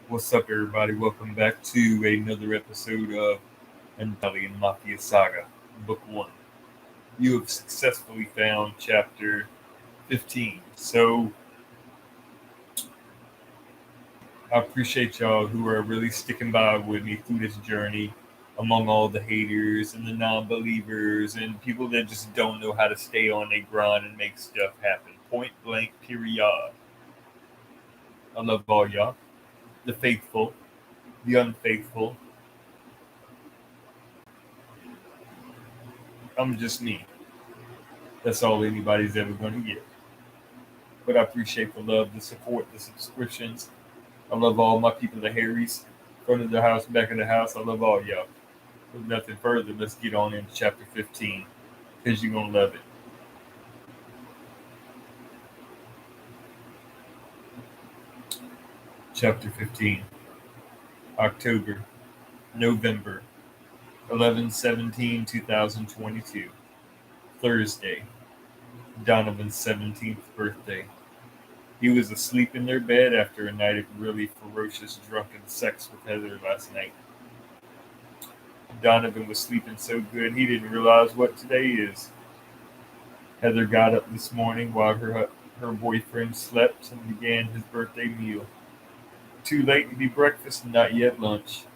What's up, everybody? Welcome back to another episode of Italian Mafia Saga, Book 1. You have successfully found Chapter 15. So, I appreciate y'all who are really sticking by with me through this journey among all the haters and the non believers and people that just don't know how to stay on their grind and make stuff happen. Point blank, period. I love all y'all. The faithful, the unfaithful. I'm just me. That's all anybody's ever going to get. But I appreciate the love, the support, the subscriptions. I love all my people, the Harrys, front of the house, back of the house. I love all y'all. With nothing further, let's get on into chapter 15 because you're going to love it. Chapter 15, October, November, 11/17/2022, Thursday, Donovan's 17th birthday. He was asleep in their bed after a night of really ferocious drunken sex with Heather last night. Donovan was sleeping so good he didn't realize what today is. Heather got up this morning while her boyfriend slept and began his birthday meal. Too late to be breakfast and not yet lunch.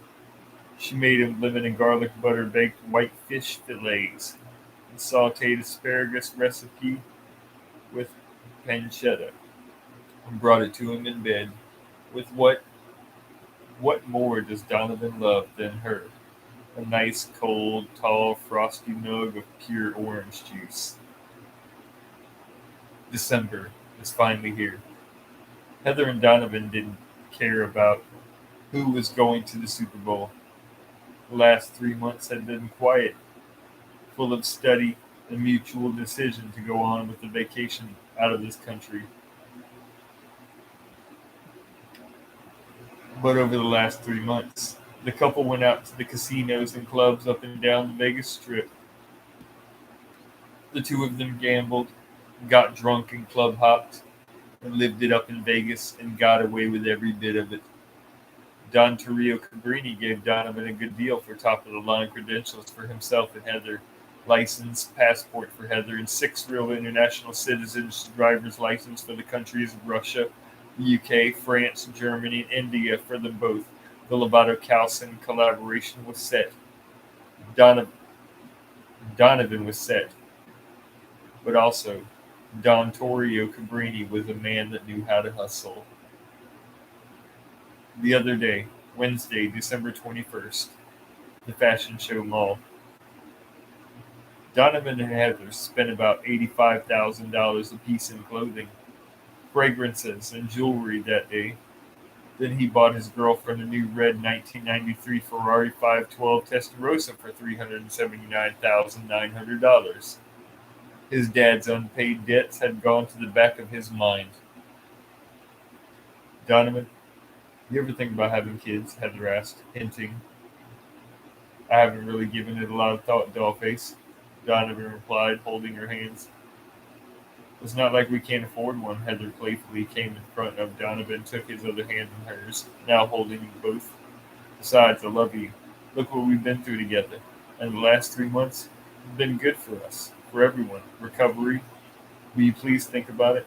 She made him lemon and garlic butter baked white fish fillets and sauteed asparagus recipe with pancetta and brought it to him in bed. With what more does Donovan love than her? A nice, cold, tall, frosty mug of pure orange juice. December is finally here. Heather and Donovan didn't care about who was going to the Super Bowl. The last 3 months had been quiet, full of study and mutual decision to go on with the vacation out of this country. But over the last 3 months, the couple went out to the casinos and clubs up and down the Vegas Strip. The two of them gambled, got drunk and club hopped, and lived it up in Vegas and got away with every bit of it. Don Torrio Cabrini gave Donovan a good deal for top of the line credentials for himself and Heather, license, passport for Heather, and 6 real international citizens driver's license for the countries of Russia, the UK, France, Germany, and India for them both. The Lovato Calson collaboration was set. Donovan, Donovan was set, but also Don Torrio Cabrini was a man that knew how to hustle. The other day, Wednesday, December 21st, the fashion show mall. Donovan and Heather spent about $85,000 apiece in clothing, fragrances, and jewelry that day. Then he bought his girlfriend a new red 1993 Ferrari 512 Testarossa for $379,900. His dad's unpaid debts had gone to the back of his mind. Donovan, you ever think about having kids? Heather asked, hinting. I haven't really given it a lot of thought, dollface, Donovan replied, holding her hands. It's not like we can't afford one. Heather playfully came in front of Donovan, took his other hand in hers, now holding them both. Besides, I love you. Look what we've been through together. And the last 3 months have been good for us, for everyone. Recovery. Will you please think about it?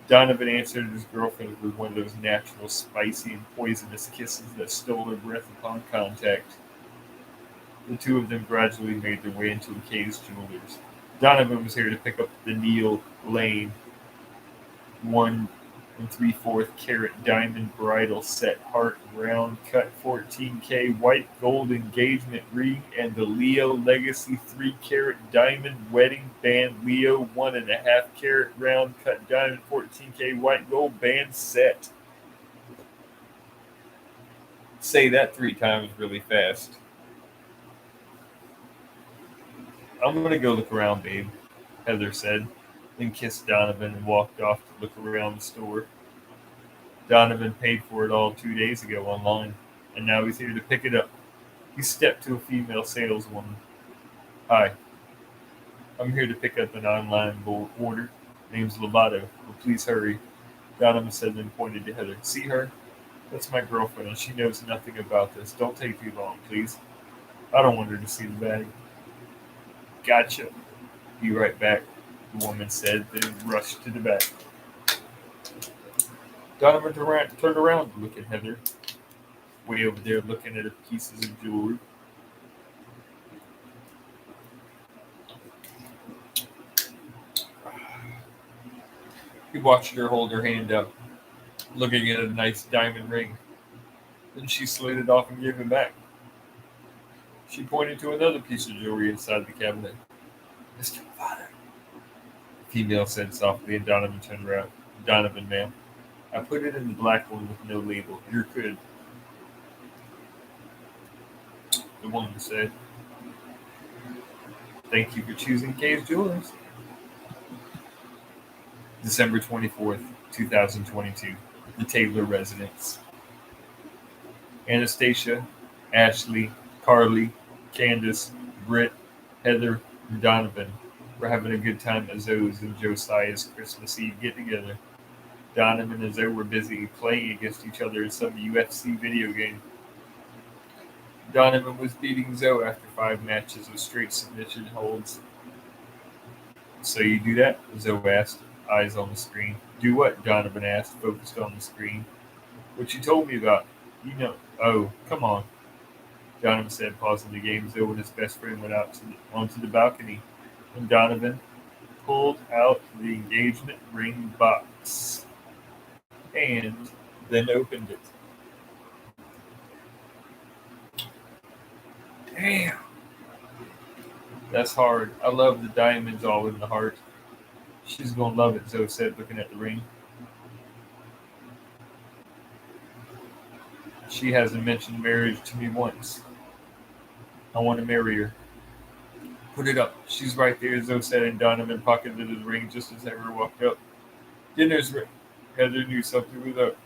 Donovan answered his girlfriend with one of those natural, spicy, and poisonous kisses that stole her breath upon contact. The two of them gradually made their way into McKay's Jewelers. Donovan was here to pick up the Neil Lane 1 3/4 carat diamond bridal set, heart round cut 14K white gold engagement ring, and the Leo Legacy 3 carat diamond wedding band Leo 1.5 carat round cut diamond 14K white gold band set. Say that 3 times really fast. I'm gonna go look around, babe, Heather said, then kissed Donovan and walked off to look around the store. Donovan paid for it all 2 days ago online, and now he's here to pick it up. He stepped to a female saleswoman. Hi, I'm here to pick up an online order. Name's Lovato. Will please hurry. Donovan said, then pointed to Heather. See her? That's my girlfriend, and she knows nothing about this. Don't take too long, please. I don't want her to see the bag. Gotcha. Be right back, the woman said, then rushed to the back. Donovan turned around to look at Heather, way over there looking at her pieces of jewelry. He watched her hold her hand up, looking at a nice diamond ring. Then she slid it off and gave it back. She pointed to another piece of jewelry inside the cabinet. Mr. Father, the female said softly, and Donovan turned around. Donovan, ma'am. I put it in the black one with no label. You're good, the woman said. Thank you for choosing Kay's Jewelers. December 24th, 2022. The Taylor residence. Anastasia, Ashley, Carly, Candace, Britt, Heather, and Donovan were having a good time at Zoe's and Josiah's Christmas Eve get-together. Donovan and Zoe were busy playing against each other in some UFC video game. Donovan was beating Zoe after 5 matches of straight submission holds. So you do that? Zoe asked, eyes on the screen. Do what? Donovan asked, focused on the screen. What you told me about. You know. Oh, come on. Donovan said, pausing the game. Zoe and his best friend went out onto the balcony, and Donovan pulled out the engagement ring box and then opened it. Damn. That's hard. I love the diamonds all in the heart. She's going to love it, Zoe said, looking at the ring. She hasn't mentioned marriage to me once. I want to marry her. Put it up. She's right there, Zoe said, and Donovan pocketed his ring just as Heather walked up. Dinner's ready. Heather knew something was up.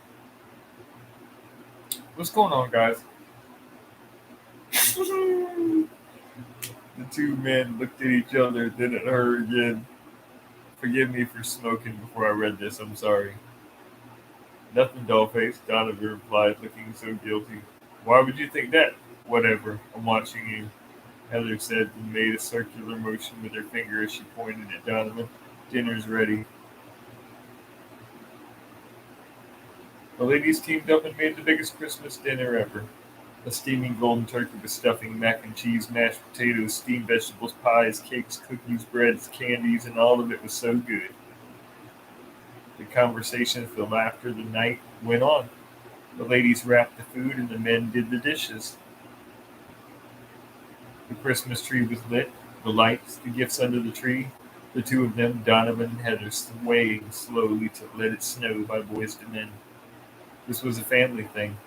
What's going on, guys? The two men looked at each other, then at her again. Forgive me for smoking before I read this. I'm sorry. Nothing, dollface, Donovan replied, looking so guilty. Why would you think that? Whatever. I'm watching you, Heather said, and made a circular motion with her finger as she pointed at Donovan. Dinner's ready. The ladies teamed up and made the biggest Christmas dinner ever. A steaming golden turkey with stuffing, mac and cheese, mashed potatoes, steamed vegetables, pies, cakes, cookies, breads, candies, and all of it was so good. The conversations, the laughter, the night went on. The ladies wrapped the food and the men did the dishes. The Christmas tree was lit, the lights, the gifts under the tree. The two of them, Donovan and Heather, swaying slowly to Let It Snow by Boyz II Men. This was a family thing.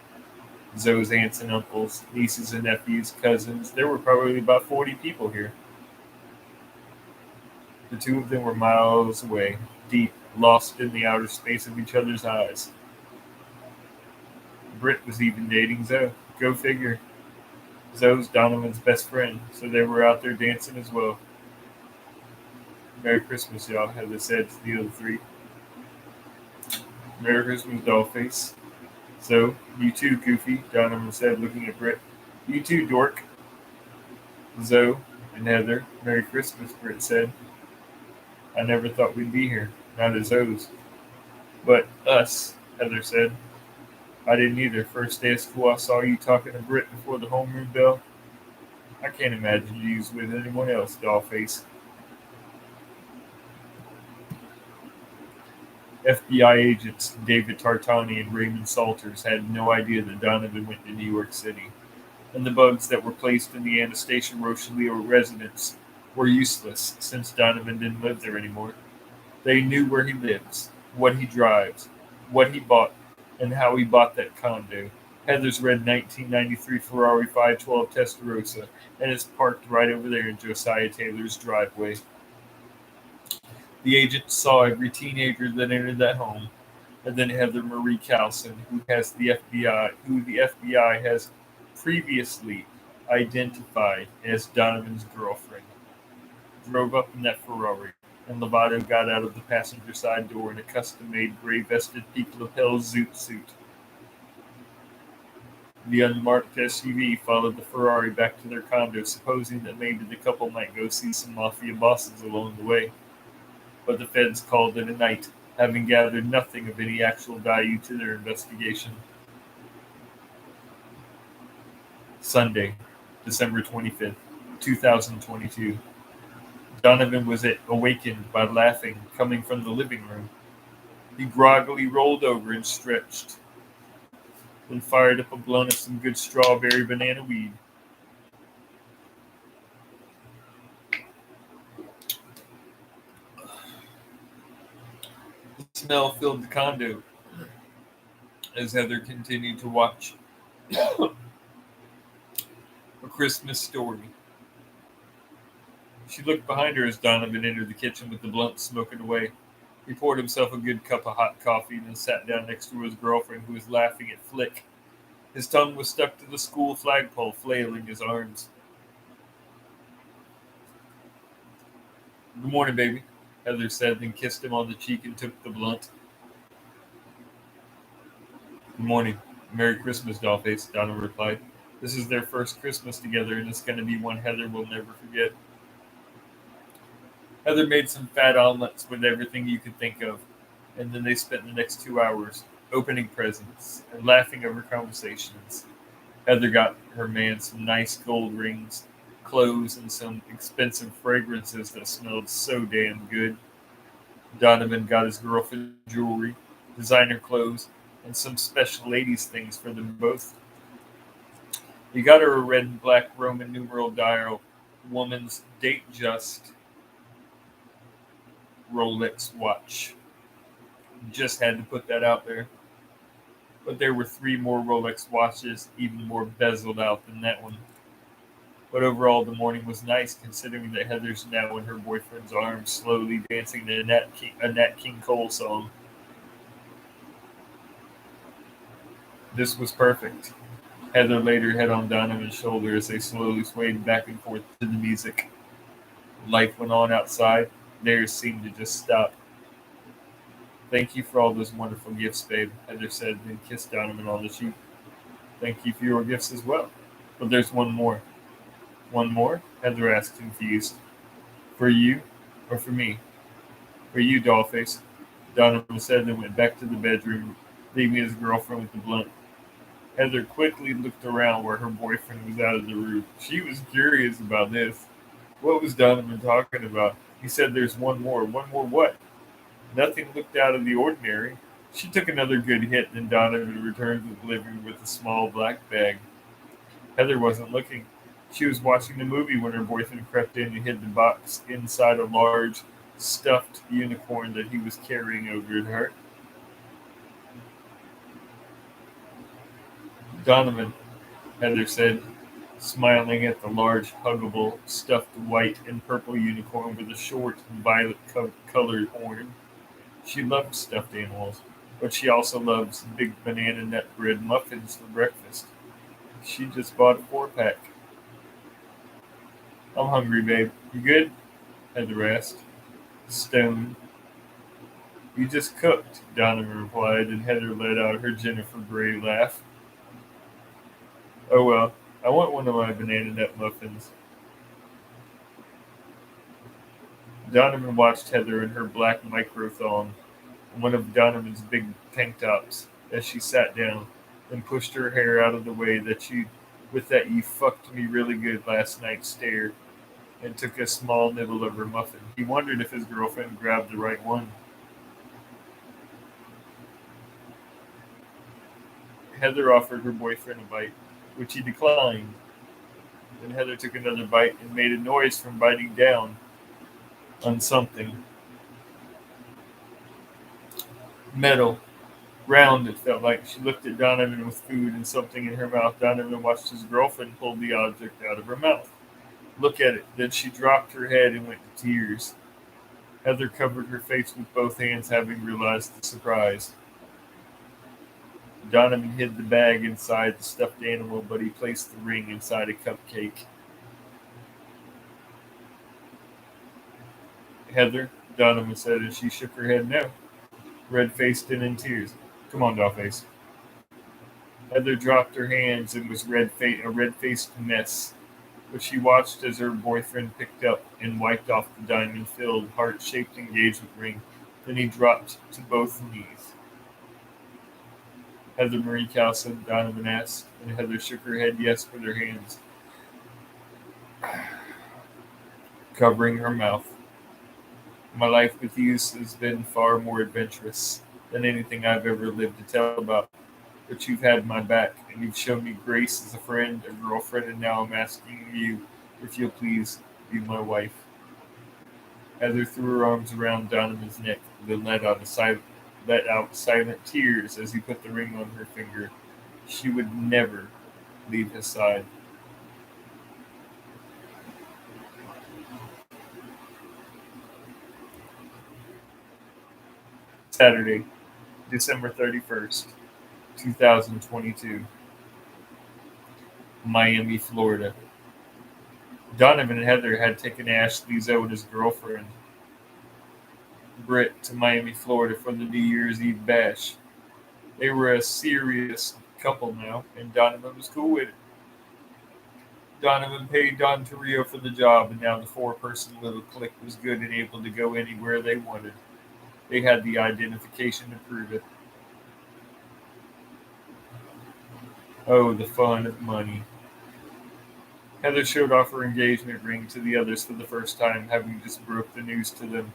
Zoe's aunts and uncles, nieces and nephews, cousins. There were probably about 40 people here. The two of them were miles away, deep, lost in the outer space of each other's eyes. Britt was even dating Zoe. Go figure. Zoe's Donovan's best friend, so they were out there dancing as well. Merry Christmas, y'all, Heather said to the other three. Merry Christmas, Dollface. So, you too, Goofy, Donovan said, looking at Britt. You too, Dork. Zoe and Heather. Merry Christmas, Britt said. I never thought we'd be here. Not as Zoe's. But us, Heather said. I didn't either. First day of school, I saw you talking to Britt before the homeroom bell. I can't imagine you was with anyone else, Dollface. FBI agents David Tartani and Raymond Salters had no idea that Donovan went to New York City, and the bugs that were placed in the Anastasia Rochelle residence were useless since Donovan didn't live there anymore. They knew where he lives, what he drives, what he bought, and how he bought that condo. Heather's red 1993 Ferrari 512 Testarossa, and it's parked right over there in Josiah Taylor's driveway. The agents saw every teenager that entered that home, and then Heather Marie Carlson, who the FBI has previously identified as Donovan's girlfriend, drove up in that Ferrari, and Lovato got out of the passenger side door in a custom-made gray-vested peak lapel zoot suit. The unmarked SUV followed the Ferrari back to their condo, supposing that maybe the couple might go see some Mafia bosses along the way. But the feds called it a night, having gathered nothing of any actual value to their investigation. Sunday, December 25th, 2022. Donovan was awakened by laughing coming from the living room. He groggily rolled over and stretched, then fired up a blunt of some good strawberry banana weed. The smell filled the condo as Heather continued to watch A Christmas Story. She looked behind her as Donovan entered the kitchen with the blunt smoking away. He poured himself a good cup of hot coffee and then sat down next to his girlfriend, who was laughing at Flick. His tongue was stuck to the school flagpole, flailing his arms. "Good morning, baby," Heather said, then kissed him on the cheek and took the blunt. "Good morning. Merry Christmas, Dollface," Donovan replied. "This is their first Christmas together, and it's going to be one Heather will never forget." Heather made some fat omelets with everything you could think of, and then they spent the next 2 hours opening presents and laughing over conversations. Heather got her man some nice gold rings, clothes, and some expensive fragrances that smelled so damn good. Donovan got his girlfriend jewelry, designer clothes, and some special ladies' things for them both. He got her a red and black Roman numeral dial, woman's date just Rolex watch. Just had to put that out there. But there were three more Rolex watches, even more bezeled out than that one. But overall, the morning was nice, considering that Heather's now in her boyfriend's arms, slowly dancing to a Nat King Cole song. This was perfect. Heather laid her head on Donovan's shoulder as they slowly swayed back and forth to the music. Life went on outside. Theirs seemed to just stop. "Thank you for all those wonderful gifts, babe," Heather said, then kissed Donovan on the cheek. "Thank you for your gifts as well. But there's one more." "One more?" Heather asked, confused. "For you or for me?" "For you, Dollface," Donovan said, then went back to the bedroom, leaving his girlfriend with the blunt. Heather quickly looked around where her boyfriend was out of the room. She was curious about this. What was Donovan talking about? He said there's one more. One more what? Nothing looked out of the ordinary. She took another good hit, then Donovan returned to the living room with a small black bag. Heather wasn't looking. She was watching the movie when her boyfriend crept in and hid the box inside a large, stuffed unicorn that he was carrying over to her. "Donovan," Heather said, smiling at the large, huggable, stuffed white and purple unicorn with a short, violet-colored horn. She loved stuffed animals, but she also loves big banana nut bread muffins for breakfast. She just bought a 4-pack. "I'm hungry, babe. You good?" Heather asked. Stoned. "You just cooked," Donovan replied, and Heather let out her Jennifer Grey laugh. "Oh well, I want one of my banana nut muffins." Donovan watched Heather in her black micro thong and one of Donovan's big tank tops as she sat down and pushed her hair out of the way with that "you fucked me really good last night" stare, and took a small nibble of her muffin. He wondered if his girlfriend grabbed the right one. Heather offered her boyfriend a bite, which he declined. Then Heather took another bite and made a noise from biting down on something. Metal. Round, it felt like. She looked at Donovan with food and something in her mouth. Donovan watched his girlfriend pull the object out of her mouth. Look at it. Then she dropped her head and went to tears. Heather covered her face with both hands, having realized the surprise. Donovan hid the bag inside the stuffed animal, but he placed the ring inside a cupcake. "Heather," Donovan said as she shook her head no, red-faced and in tears. "Come on, Dollface." Heather dropped her hands and was a red-faced mess, but she watched as her boyfriend picked up and wiped off the diamond-filled, heart-shaped engagement ring. Then he dropped to both knees. Heather Marie Calson, Donovan asked, and Heather shook her head yes with her hands covering her mouth. My life with you has been far more adventurous than anything I've ever lived to tell about. But you've had my back, and you've shown me grace as a friend, a girlfriend, and now I'm asking you if you'll please be my wife. Heather threw her arms around Donovan's neck, then let out silent tears as he put the ring on her finger. She would never leave his side. Saturday, December 31st, 2022, Miami, Florida. Donovan and Heather had taken Ashley Zoe and his girlfriend, Britt, to Miami, Florida for the New Year's Eve bash. They were a serious couple now, and Donovan was cool with it. Donovan paid Don Torrio for the job, and now the four-person little clique was good and able to go anywhere they wanted. They had the identification to prove it. Oh, the fun of money. Heather showed off her engagement ring to the others for the first time, having just broke the news to them.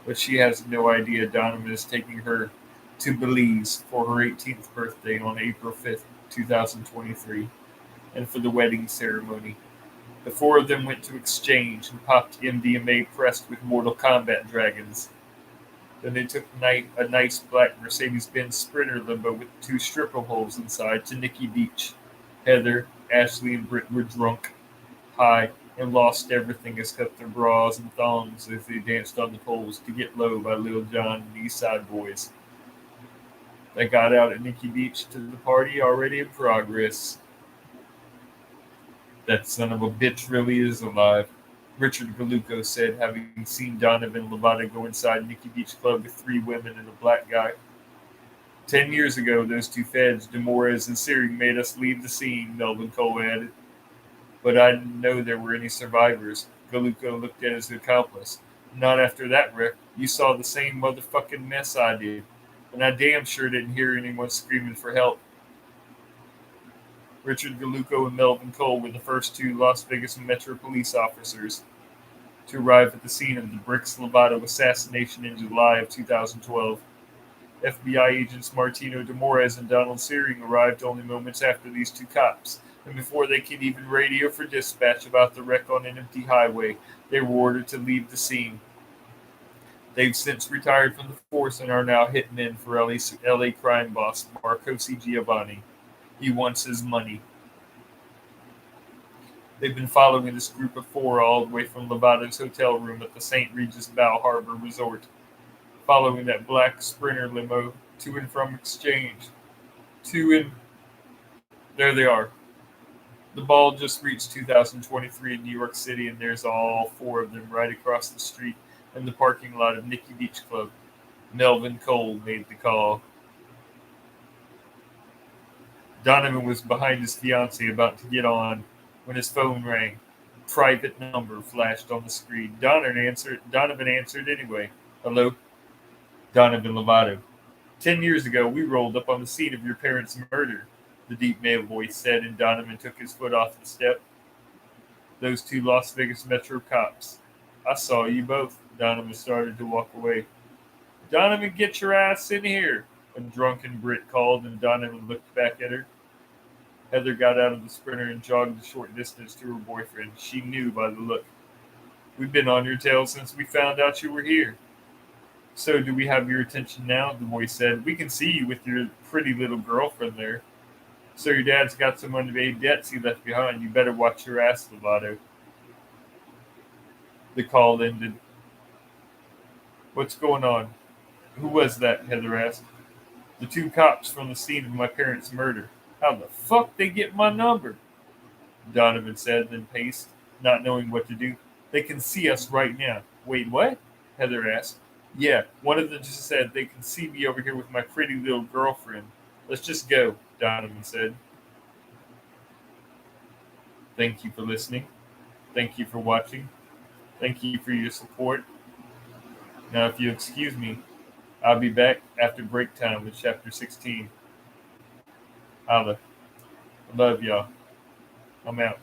But she has no idea Donovan is taking her to Belize for her 18th birthday on April 5th, 2023, and for the wedding ceremony. The four of them went to exchange and popped MDMA pressed with Mortal Kombat dragons. Then they took a nice black Mercedes-Benz Sprinter limo with two stripper holes inside to Nikki Beach. Heather, Ashley, and Britt were drunk, high, and lost everything as cut their bras and thongs as they danced on the poles to Get Low by Lil Jon and the East Side Boys. They got out at Nikki Beach to the party already in progress. That son of a bitch really is alive, Richard Galucco said, having seen Donovan Lovato go inside Nikki Beach Club with three women and a black guy. 10 years ago, those two feds, Demores and Searing, made us leave the scene, Melvin Cole added. But I didn't know there were any survivors. Galucco looked at his accomplice. Not after that wreck. You saw the same motherfucking mess I did. And I damn sure didn't hear anyone screaming for help. Richard Galucco and Melvin Cole were the first two Las Vegas Metro police officers to arrive at the scene of the Bricks Lovato assassination in July of 2012. FBI agents Martino Demores and Donald Searing arrived only moments after these two cops, and before they could even radio for dispatch about the wreck on an empty highway, they were ordered to leave the scene. They've since retired from the force and are now hitmen for LA crime boss Marcosi Giovanni. He wants his money. They've been following this group of four all the way from Lovato's hotel room at the St. Regis Bow Harbor Resort, following that black Sprinter limo to and from exchange. There they are. The ball just reached 2023 in New York City, and there's all four of them right across the street in the parking lot of Nikki Beach Club. Melvin Cole made the call. Donovan was behind his fiancée about to get on when his phone rang. Private number flashed on the screen. Donovan answered anyway. Hello? Donovan Lovato. 10 years ago, we rolled up on the scene of your parents' murder, the deep male voice said, and Donovan took his foot off the step. Those two Las Vegas Metro cops. I saw you both. Donovan started to walk away. Donovan, get your ass in here, a drunken Brit called, and Donovan looked back at her. Heather got out of the Sprinter and jogged a short distance to her boyfriend. She knew by the look. We've been on your tail since we found out you were here. So do we have your attention now? The voice said. We can see you with your pretty little girlfriend there. So your dad's got some unpaid debts he left behind. You better watch your ass, Lovato. The call ended. What's going on? Who was that? Heather asked. The two cops from the scene of my parents' murder. How the fuck they get my number? Donovan said, then paced, not knowing what to do. They can see us right now. Wait, what? Heather asked. Yeah, one of them just said they can see me over here with my pretty little girlfriend. Let's just go. Donovan said. Thank you for listening. Thank you for watching. Thank you for your support. Now, if you excuse me, I'll be back after break time with chapter 16. Holla. I love y'all. I'm out.